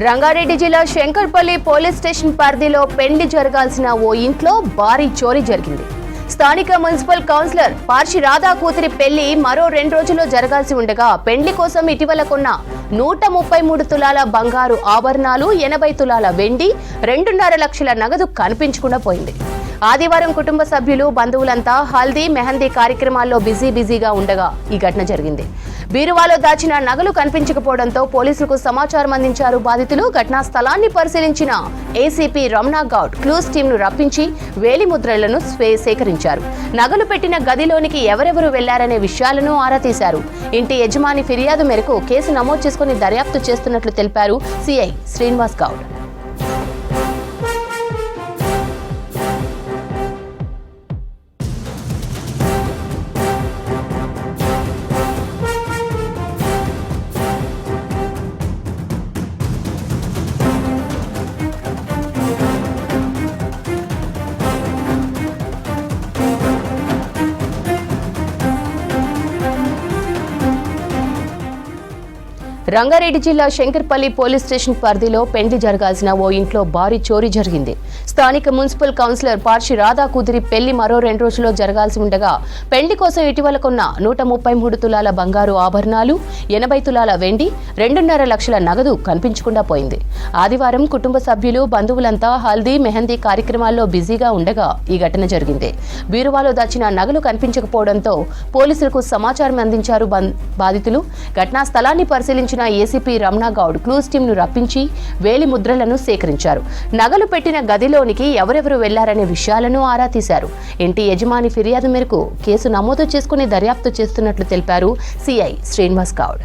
రంగారెడ్డి జిల్లా Shankarpally police station పరిధిలో పెండ్లి జరగాల్సిన ఓ ఇంట్లో భారీ చోరీ జరిగింది. స్థానిక మున్సిపల్ కౌన్సిలర్ పార్షి రాధా కూతురి పెళ్లి మరో 2 రోజుల్లో జరగాల్సి ఉండగా పెండ్లి కోసం ఇటీవల కొన్న 133 తులాల బంగారు ఆభరణాలు, 80 తులాల వెండి, 2.5 లక్షల నగదు కనిపించకుండా పోయింది. ఆదివారం కుటుంబ సభ్యులు, బంధువులంతా హల్దీ, మెహందీ కార్యక్రమాల్లో బిజీగా ఉండగా ఈ ఘటన జరిగింది. బీరువాలో దాచిన నగలు కనిపించకపోవడంతో పోలీసులకు సమాచారం అందించారు బాధితులు. ఘటనా స్థలాన్ని పరిశీలించిన ఏసీపీ రమణ గౌడ్ క్లూస్ టీంను రప్పించి వేలిముద్రలను సేకరించారు. నగలు పెట్టిన గదిలోనికి ఎవరెవరు వెళ్లారనే విషయాలను ఆరా తీశారు. ఇంటి యజమాని ఫిర్యాదు మేరకు కేసు నమోదు చేసుకుని దర్యాప్తు చేస్తున్నట్లు తెలిపారు సిఐ శ్రీనివాస్ గౌడ్. రంగారెడ్డి జిల్లా శంకర్పల్లి పోలీస్ స్టేషన్ పరిధిలో పెండ్లి జరగాల్సిన ఓ ఇంట్లో భారీ చోరీ జరిగింది. స్థానిక మున్సిపల్ కౌన్సిలర్ పార్షి రాధా కూతురి పెళ్లి మరో 2 రోజుల్లో జరగాల్సి ఉండగా పెళ్లి కోసం ఇటీవల కొన్న 133 తులాల బంగారు ఆభరణాలు, 80 తులాల వెండి, 2.5 లక్షల నగదు కనిపించకుండా పోయింది. ఆదివారం కుటుంబ సభ్యులు, బంధువులంతా హల్దీ, మెహందీ కార్యక్రమాల్లో బిజీగా ఉండగా ఈ ఘటన జరిగింది. బీరువాలో దాచిన నగలు కనిపించకపోవడంతో పోలీసులకు సమాచారం అందించారు బాధితులు. ఘటనా స్థలాన్ని పరిశీలించిన ఏసీపీ రమణ గౌడ్ క్లూస్ టీంను రప్పించి వేలిముద్రలను సేకరించారు. నగలు పెట్టిన గదిలోనికి ఎవరెవరు వెళ్లారనే విషయాలను ఆరా తీశారు. ఇంటి యజమాని ఫిర్యాదు మేరకు కేసు నమోదు చేసుకుని దర్యాప్తు చేస్తున్నట్లు తెలిపారు సిఐ శ్రీనివాస్ గౌడ్.